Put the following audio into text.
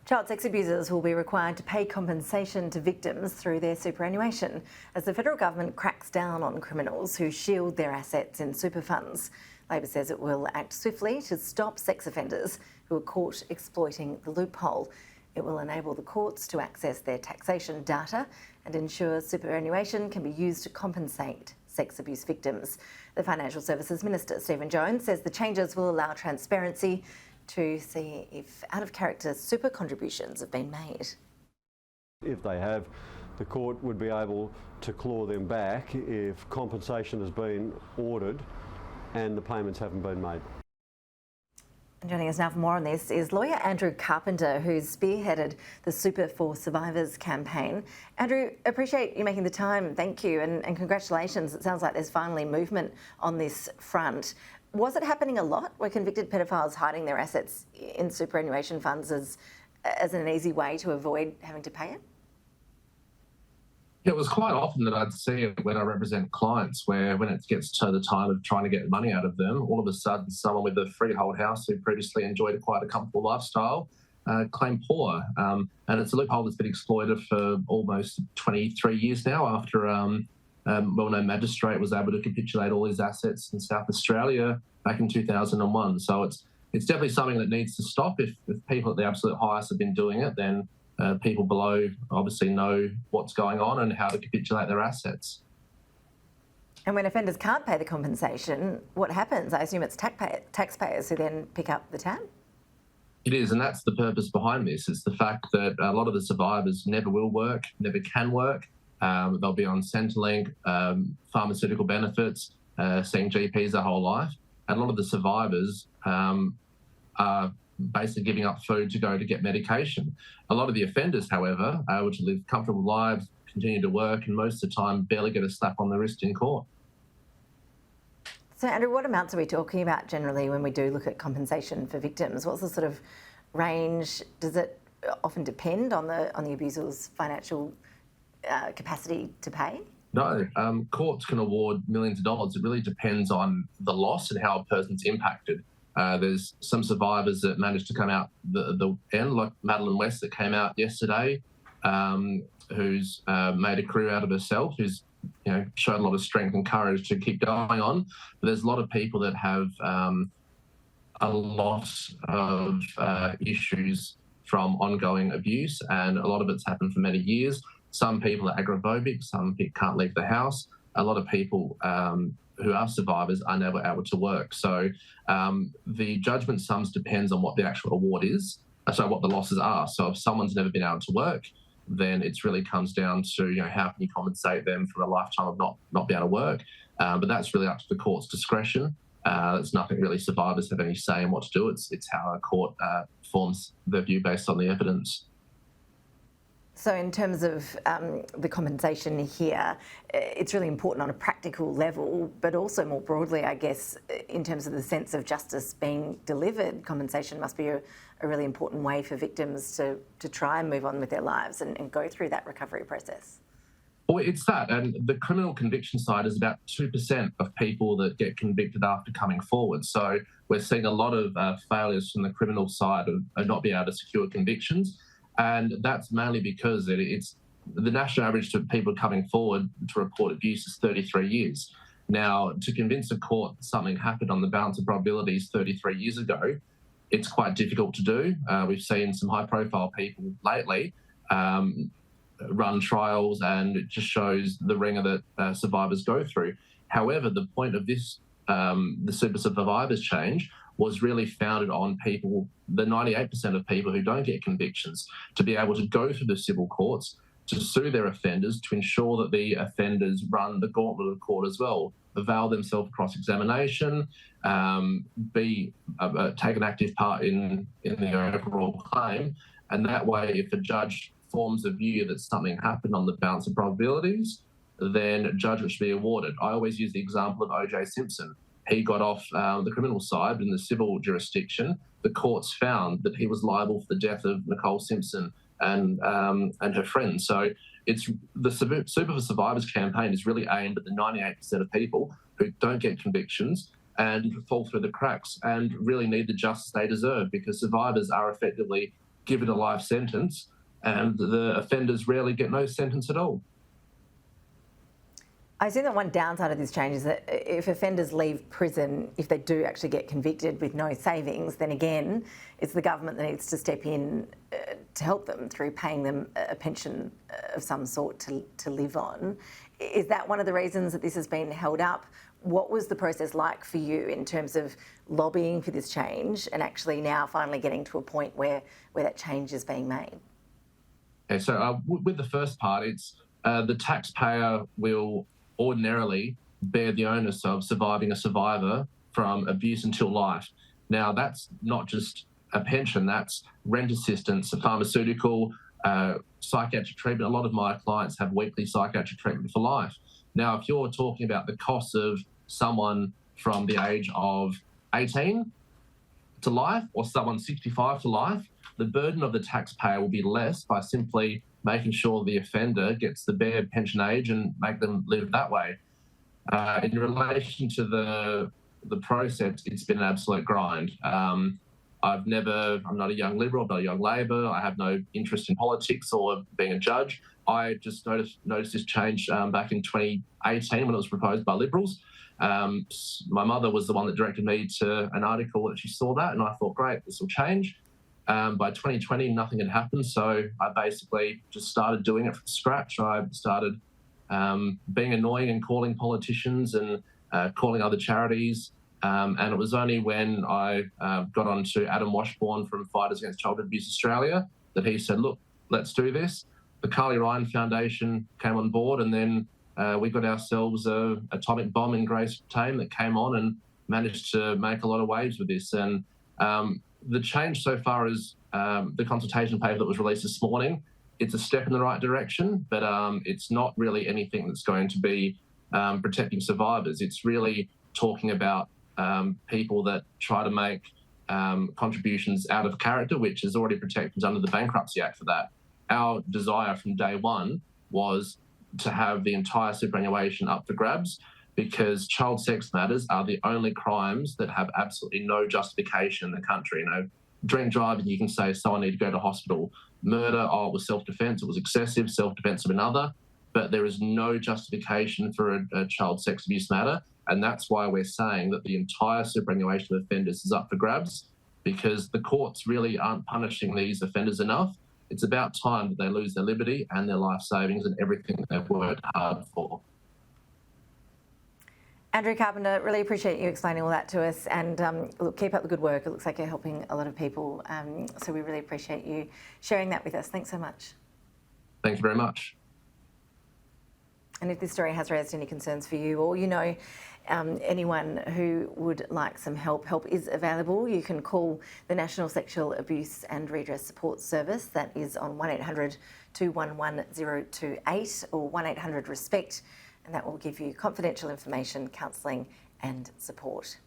Child sex abusers will be required to pay compensation to victims through their superannuation as the federal government cracks down on criminals who shield their assets in super funds. Labor says it will act swiftly to stop sex offenders who are caught exploiting the loophole. It will enable the courts to access their taxation data and ensure superannuation can be used to compensate sex abuse victims. The Financial Services Minister, Stephen Jones, says the changes will allow transparency to see if out-of-character super contributions have been made. If they have, the court would be able to claw them back if compensation has been ordered and the payments haven't been made. And joining us now for more on this is lawyer Andrew Carpenter, who's spearheaded the Super for Survivors campaign. Andrew, appreciate you making the time. Thank you, and congratulations. It sounds like there's finally movement on this front. Was it happening a lot? Were convicted pedophiles hiding their assets in superannuation funds as an easy way to avoid having to pay it? It was quite often that I'd see it when I represent clients, where when it gets to the time of trying to get money out of them, all of a sudden someone with a freehold house who previously enjoyed quite a comfortable lifestyle claim poor. And it's a loophole that's been exploited for almost 23 years now after well-known magistrate was able to capitulate all his assets in South Australia back in 2001. So it's definitely something that needs to stop. If people at the absolute highest have been doing it, then people below obviously know what's going on and how to capitulate their assets. And when offenders can't pay the compensation, what happens? I assume it's taxpayers who then pick up the tab? It is, and that's the purpose behind this. It's the fact that a lot of the survivors never will work, never can work. They'll be on Centrelink, pharmaceutical benefits, seeing GPs their whole life. And a lot of the survivors are basically giving up food to go to get medication. A lot of the offenders, however, are able to live comfortable lives, continue to work, and most of the time barely get a slap on the wrist in court. So, Andrew, what amounts are we talking about generally when we do look at compensation for victims? What's the sort of range? Does it often depend on the abuser's financial capacity to pay? No, courts can award millions of dollars. It really depends on the loss and how a person's impacted. There's some survivors that managed to come out the end, like Madeline West that came out yesterday, who's made a career out of herself, who's showed a lot of strength and courage to keep going on. But there's a lot of people that have a lot of issues from ongoing abuse, and a lot of it's happened for many years. Some people are agoraphobic, some people can't leave the house. A lot of people who are survivors are never able to work. So the judgment sums depends on what the actual award is, so what the losses are. So if someone's never been able to work, then it really comes down to how can you compensate them for a lifetime of not being able to work. But that's really up to the court's discretion. It's nothing really survivors have any say in what to do. It's how a court forms their view based on the evidence. So in terms of the compensation here, it's really important on a practical level, but also more broadly, I guess, in terms of the sense of justice being delivered. Compensation must be a really important way for victims to try and move on with their lives and go through that recovery process. Well, it's that. And the criminal conviction side is about 2% of people that get convicted after coming forward. So we're seeing a lot of failures from the criminal side of not being able to secure convictions. And that's mainly because it's the national average to people coming forward to report abuse is 33 years. Now, to convince a court something happened on the balance of probabilities 33 years ago, it's quite difficult to do. We've seen some high-profile people lately run trials, and it just shows the ringer that survivors go through. However, the point of this, the Super Survivors change, was really founded on people, the 98% of people who don't get convictions, to be able to go through the civil courts, to sue their offenders, to ensure that the offenders run the gauntlet of court as well, avail themselves of cross-examination, take an active part in the overall claim. And that way, if a judge forms a view that something happened on the balance of probabilities, then judgment should be awarded. I always use the example of O.J. Simpson. He got off the criminal side, but in the civil jurisdiction, the courts found that he was liable for the death of Nicole Simpson and her friends. So it's the Super for Survivors campaign is really aimed at the 98% of people who don't get convictions and fall through the cracks and really need the justice they deserve, because survivors are effectively given a life sentence, and the offenders rarely get no sentence at all. I assume that one downside of this change is that if offenders leave prison, if they do actually get convicted with no savings, then again, it's the government that needs to step in to help them through paying them a pension of some sort to live on. Is that one of the reasons that this has been held up? What was the process like for you in terms of lobbying for this change and actually now finally getting to a point where that change is being made? Okay, so with the first part, it's the taxpayer will ordinarily bear the onus of surviving a survivor from abuse until life. Now, that's not just a pension, that's rent assistance, a pharmaceutical, psychiatric treatment. A lot of my clients have weekly psychiatric treatment for life. Now, if you're talking about the cost of someone from the age of 18 to life or someone 65 to life, the burden of the taxpayer will be less by simply making sure the offender gets the bare pension age and make them live that way. In relation to the process, it's been an absolute grind. I'm not a young Liberal, I'm not a young Labor, I have no interest in politics or being a judge. I just noticed this change back in 2018 when it was proposed by Liberals. My mother was the one that directed me to an article that she saw that, and I thought, great, this will change. By 2020, nothing had happened, so I basically just started doing it from scratch. I started being annoying and calling politicians and calling other charities. And it was only when I got on to Adam Washbourne from Fighters Against Child Abuse Australia that he said, look, let's do this. The Carly Ryan Foundation came on board, and then we got ourselves an atomic bomb in Grace Tame that came on and managed to make a lot of waves with this. And the change so far is the consultation paper that was released this morning. It's a step in the right direction, but it's not really anything that's going to be protecting survivors. It's really talking about people that try to make contributions out of character, which is already protected under the Bankruptcy Act for that. Our desire from day one was to have the entire superannuation up for grabs, because child sex matters are the only crimes that have absolutely no justification in the country. You know, drink driving, you can say someone needed to go to hospital. Murder, it was self-defence, it was excessive, self-defence of another. But there is no justification for a child sex abuse matter. And that's why we're saying that the entire superannuation of offenders is up for grabs, because the courts really aren't punishing these offenders enough. It's about time that they lose their liberty and their life savings and everything they've worked hard for. Andrew Carpenter, really appreciate you explaining all that to us, and look, keep up the good work. It looks like you're helping a lot of people, so we really appreciate you sharing that with us. Thanks so much. Thank you very much. And if this story has raised any concerns for you, or you know anyone who would like some help, help is available. You can call the National Sexual Abuse and Redress Support Service. That is on 1800 211 028 or 1800 RESPECT, and that will give you confidential information, counselling and support.